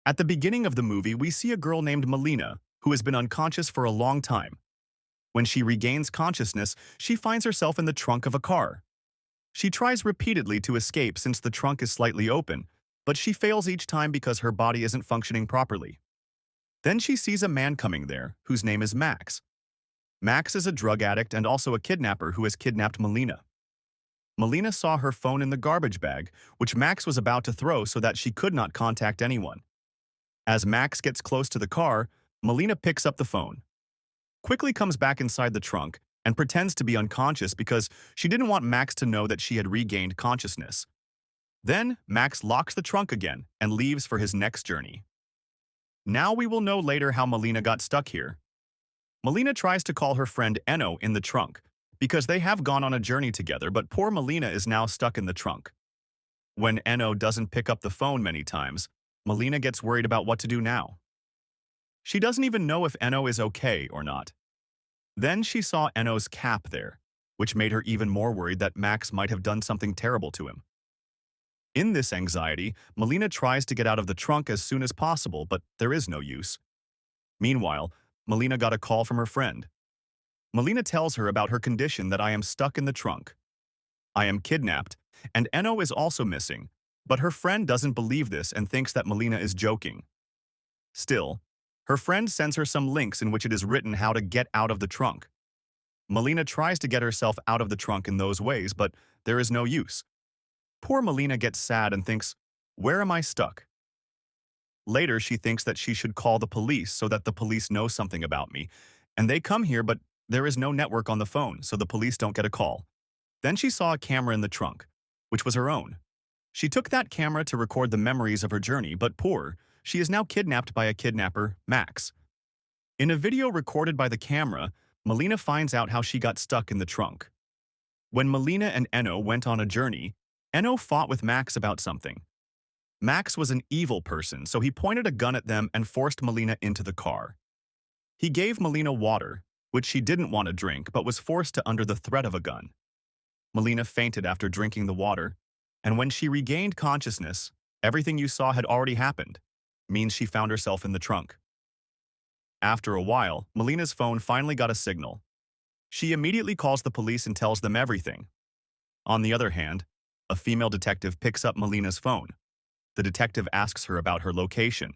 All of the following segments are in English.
At the beginning of the movie, we see a girl named Melina, who has been unconscious for a long time. When she regains consciousness, she finds herself in the trunk of a car. She tries repeatedly to escape since the trunk is slightly open, but she fails each time because her body isn't functioning properly. Then she sees a man coming there, whose name is Max. Max is a drug addict and also a kidnapper who has kidnapped Melina. Melina saw her phone in the garbage bag, which Max was about to throw so that she could not contact anyone. As Max gets close to the car, Melina picks up the phone, quickly comes back inside the trunk, and pretends to be unconscious because she didn't want Max to know that she had regained consciousness. Then, Max locks the trunk again and leaves for his next journey. Now we will know later how Melina got stuck here. Melina tries to call her friend Enno in the trunk, because they have gone on a journey together, but poor Melina is now stuck in the trunk. When Enno doesn't pick up the phone many times, Melina gets worried about what to do now. She doesn't even know if Enno is okay or not. Then she saw Enno's cap there, which made her even more worried that Max might have done something terrible to him. In this anxiety, Melina tries to get out of the trunk as soon as possible, but there is no use. Meanwhile, Melina got a call from her friend. Melina tells her about her condition, that I am stuck in the trunk. I am kidnapped, and Enno is also missing, but her friend doesn't believe this and thinks that Melina is joking. Still, her friend sends her some links in which it is written how to get out of the trunk. Melina tries to get herself out of the trunk in those ways, but there is no use. Poor Melina gets sad and thinks, where am I stuck? Later, she thinks that she should call the police so that the police know something about me, and they come here, but there is no network on the phone, so the police don't get a call. Then she saw a camera in the trunk, which was her own. She took that camera to record the memories of her journey, but she is now kidnapped by a kidnapper, Max. In a video recorded by the camera, Melina finds out how she got stuck in the trunk. When Melina and Enno went on a journey, Enno fought with Max about something. Max was an evil person, so he pointed a gun at them and forced Melina into the car. He gave Melina water, which she didn't want to drink but was forced to under the threat of a gun. Melina fainted after drinking the water, and when she regained consciousness, everything you saw had already happened, means she found herself in the trunk. After a while, Melina's phone finally got a signal. She immediately calls the police and tells them everything. On the other hand, a female detective picks up Melina's phone. The detective asks her about her location.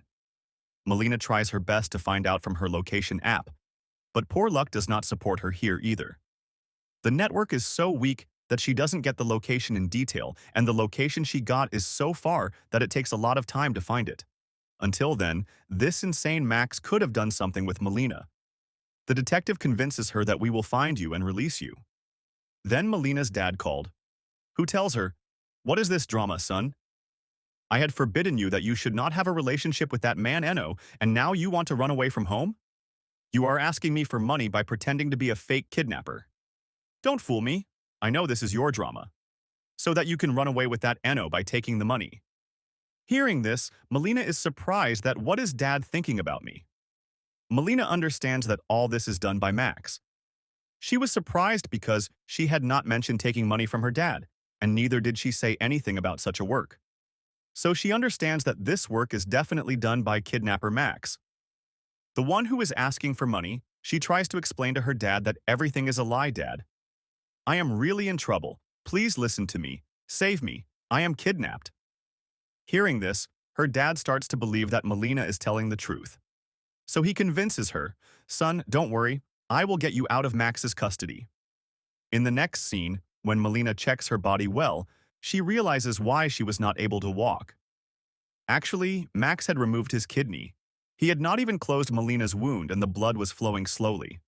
Melina tries her best to find out from her location app, but poor luck does not support her here either. The network is so weak that she doesn't get the location in detail, and the location she got is so far that it takes a lot of time to find it. Until then, this insane Max could have done something with Melina. The detective convinces her that we will find you and release you. Then Melina's dad called, who tells her, what is this drama, son? I had forbidden you that you should not have a relationship with that man Enno, and now you want to run away from home? You are asking me for money by pretending to be a fake kidnapper. Don't fool me. I know this is your drama. So that you can run away with that Enno by taking the money. Hearing this, Melina is surprised that what is Dad thinking about me? Melina understands that all this is done by Max. She was surprised because she had not mentioned taking money from her dad, and neither did she say anything about such a work. So she understands that this work is definitely done by kidnapper Max. The one who is asking for money, she tries to explain to her dad that everything is a lie, Dad. I am really in trouble. Please listen to me. Save me. I am kidnapped. Hearing this, her dad starts to believe that Melina is telling the truth. So he convinces her, son, don't worry, I will get you out of Max's custody. In the next scene, when Melina checks her body well, she realizes why she was not able to walk. Actually, Max had removed his kidney. He had not even closed Melina's wound and the blood was flowing slowly.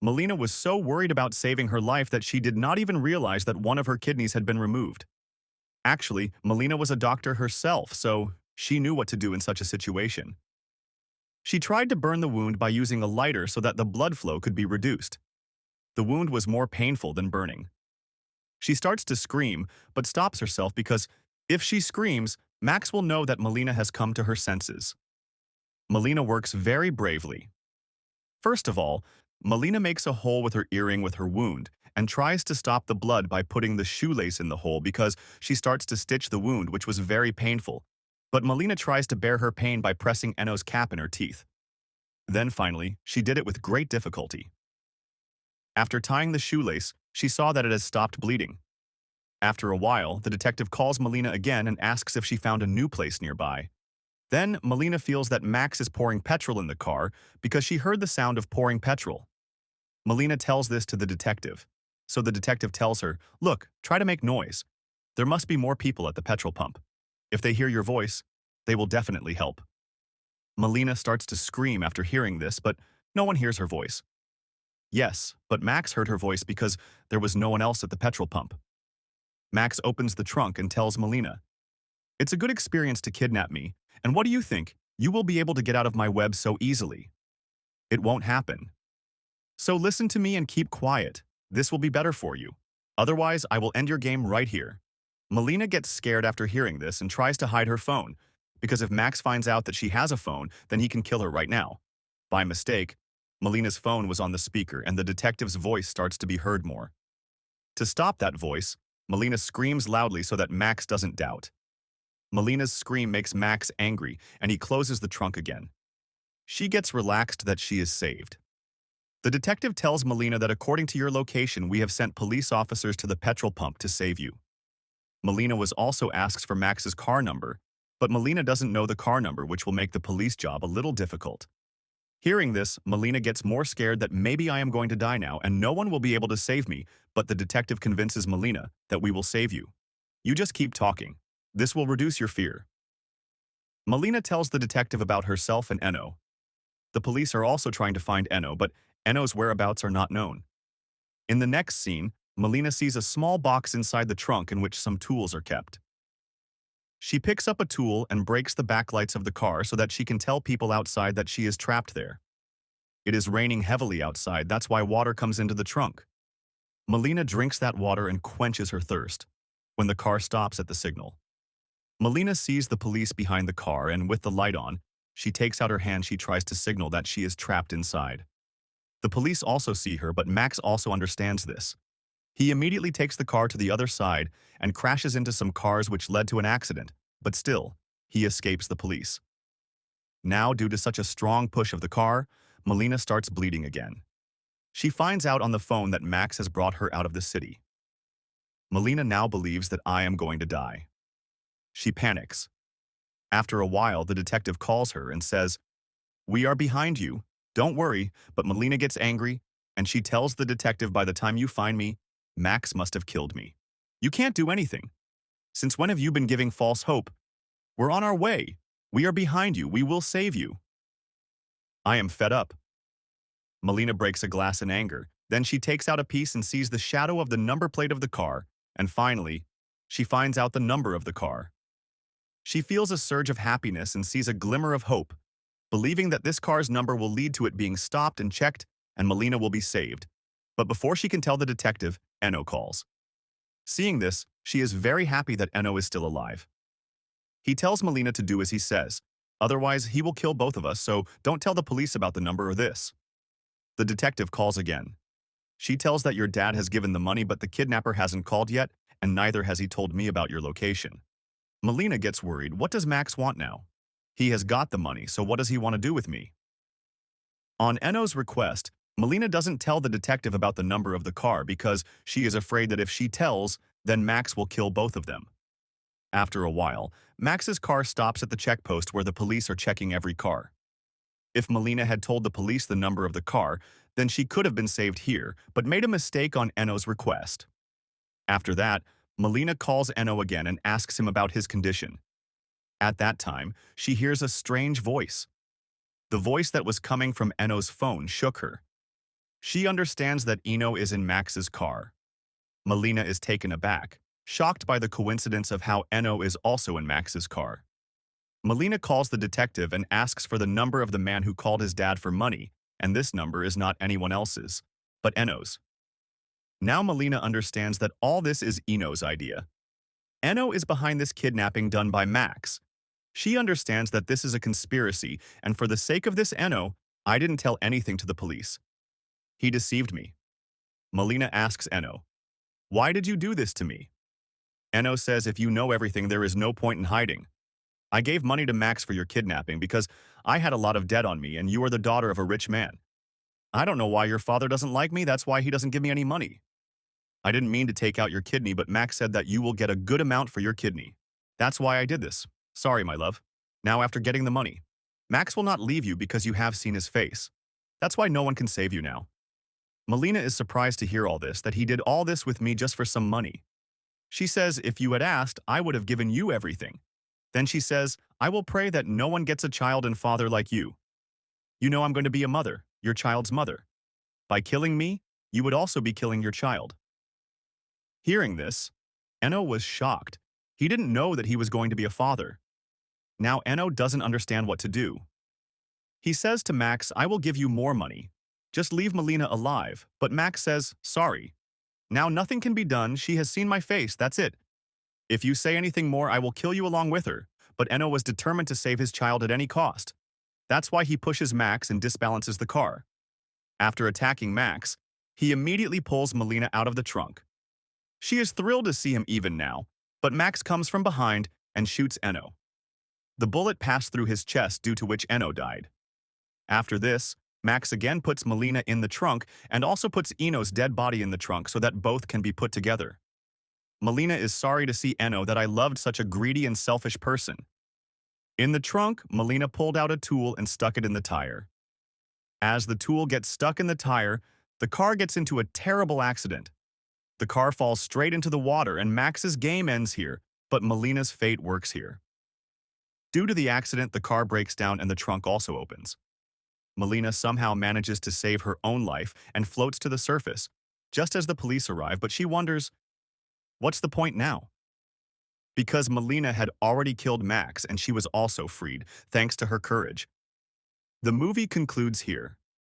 Melina was so worried about saving her life that she did not even realize that one of her kidneys had been removed. Actually, Melina was a doctor herself, so she knew what to do in such a situation. She tried to burn the wound by using a lighter so that the blood flow could be reduced. The wound was more painful than burning. She starts to scream, but stops herself because if she screams, Max will know that Melina has come to her senses. Melina works very bravely. First of all, Melina makes a hole with her earring with her wound and tries to stop the blood by putting the shoelace in the hole because she starts to stitch the wound, which was very painful. But Melina tries to bear her pain by pressing Enno's cap in her teeth. Then finally, she did it with great difficulty. After tying the shoelace, she saw that it has stopped bleeding. After a while, the detective calls Melina again and asks if she found a new place nearby. Then, Melina feels that Max is pouring petrol in the car because she heard the sound of pouring petrol. Melina tells this to the detective. So the detective tells her, "Look, try to make noise. There must be more people at the petrol pump. If they hear your voice, they will definitely help." Melina starts to scream after hearing this, but no one hears her voice. Yes, but Max heard her voice because there was no one else at the petrol pump. Max opens the trunk and tells Melina, "It's a good experience to kidnap me, and what do you think? You will be able to get out of my web so easily. It won't happen. So listen to me and keep quiet. This will be better for you. Otherwise, I will end your game right here." Melina gets scared after hearing this and tries to hide her phone, because if Max finds out that she has a phone, then he can kill her right now. By mistake, Melina's phone was on the speaker and the detective's voice starts to be heard more. To stop that voice, Melina screams loudly so that Max doesn't doubt. Melina's scream makes Max angry and he closes the trunk again. She gets relaxed that she is saved. The detective tells Melina that according to your location, we have sent police officers to the petrol pump to save you. Melina was also asked for Max's car number, but Melina doesn't know the car number, which will make the police job a little difficult. Hearing this, Melina gets more scared that maybe I am going to die now and no one will be able to save me, but the detective convinces Melina that we will save you. You just keep talking. This will reduce your fear. Melina tells the detective about herself and Enno. The police are also trying to find Enno, but Enno's whereabouts are not known. In the next scene, Melina sees a small box inside the trunk in which some tools are kept. She picks up a tool and breaks the backlights of the car so that she can tell people outside that she is trapped there. It is raining heavily outside, that's why water comes into the trunk. Melina drinks that water and quenches her thirst when the car stops at the signal. Melina sees the police behind the car and with the light on, she takes out her hand. She tries to signal that she is trapped inside. The police also see her, but Max also understands this. He immediately takes the car to the other side and crashes into some cars which led to an accident, but still, he escapes the police. Now, due to such a strong push of the car, Melina starts bleeding again. She finds out on the phone that Max has brought her out of the city. Melina now believes that I am going to die. She panics. After a while, the detective calls her and says, "We are behind you. Don't worry," but Melina gets angry, and she tells the detective, "By the time you find me, Max must have killed me. You can't do anything. Since when have you been giving false hope? We're on our way. We are behind you. We will save you." I am fed up. Melina breaks a glass in anger. Then she takes out a piece and sees the shadow of the number plate of the car, and finally, she finds out the number of the car. She feels a surge of happiness and sees a glimmer of hope, believing that this car's number will lead to it being stopped and checked, and Melina will be saved. But before she can tell the detective, Enno calls. Seeing this, she is very happy that Enno is still alive. He tells Melina to do as he says, otherwise he will kill both of us, so don't tell the police about the number or this. The detective calls again. She tells that your dad has given the money, but the kidnapper hasn't called yet, and neither has he told me about your location. Melina gets worried. What does Max want now? He has got the money, so what does he want to do with me? On Enno's request, Melina doesn't tell the detective about the number of the car because she is afraid that if she tells, then Max will kill both of them. After a while, Max's car stops at the checkpost where the police are checking every car. If Melina had told the police the number of the car, then she could have been saved here, but made a mistake on Enno's request. After that, Melina calls Enno again and asks him about his condition. At that time, she hears a strange voice. The voice that was coming from Enno's phone shook her. She understands that Enno is in Max's car. Melina is taken aback, shocked by the coincidence of how Enno is also in Max's car. Melina calls the detective and asks for the number of the man who called his dad for money, and this number is not anyone else's, but Enno's. Now Melina understands that all this is Enno's idea. Enno is behind this kidnapping done by Max. She understands that this is a conspiracy, and for the sake of this Enno, I didn't tell anything to the police. He deceived me. Melina asks Enno, "Why did you do this to me?" Enno says, "If you know everything, there is no point in hiding." I gave money to Max for your kidnapping because I had a lot of debt on me and you are the daughter of a rich man. I don't know why your father doesn't like me, that's why he doesn't give me any money. I didn't mean to take out your kidney, but Max said that you will get a good amount for your kidney. That's why I did this. Sorry, my love. Now after getting the money, Max will not leave you because you have seen his face. That's why no one can save you now. Melina is surprised to hear all this, that he did all this with me just for some money. She says, if you had asked, I would have given you everything. Then she says, I will pray that no one gets a child and father like you. You know I'm going to be a mother, your child's mother. By killing me, you would also be killing your child. Hearing this, Eno was shocked. He didn't know that he was going to be a father. Now Eno doesn't understand what to do. He says to Max, I will give you more money. Just leave Melina alive, but Max says, sorry. Now nothing can be done, she has seen my face, that's it. If you say anything more, I will kill you along with her. But Eno was determined to save his child at any cost. That's why he pushes Max and disbalances the car. After attacking Max, he immediately pulls Melina out of the trunk. She is thrilled to see him even now, but Max comes from behind and shoots Eno. The bullet passed through his chest, due to which Eno died. After this, Max again puts Melina in the trunk and also puts Eno's dead body in the trunk so that both can be put together. Melina is sorry to see Eno, that I loved such a greedy and selfish person. In the trunk, Melina pulled out a tool and stuck it in the tire. As the tool gets stuck in the tire, the car gets into a terrible accident. The car falls straight into the water and Max's game ends here, but Melina's fate works here. Due to the accident, the car breaks down and the trunk also opens. Melina somehow manages to save her own life and floats to the surface, just as the police arrive, but she wonders, what's the point now? Because Melina had already killed Max and she was also freed, thanks to her courage. The movie concludes here.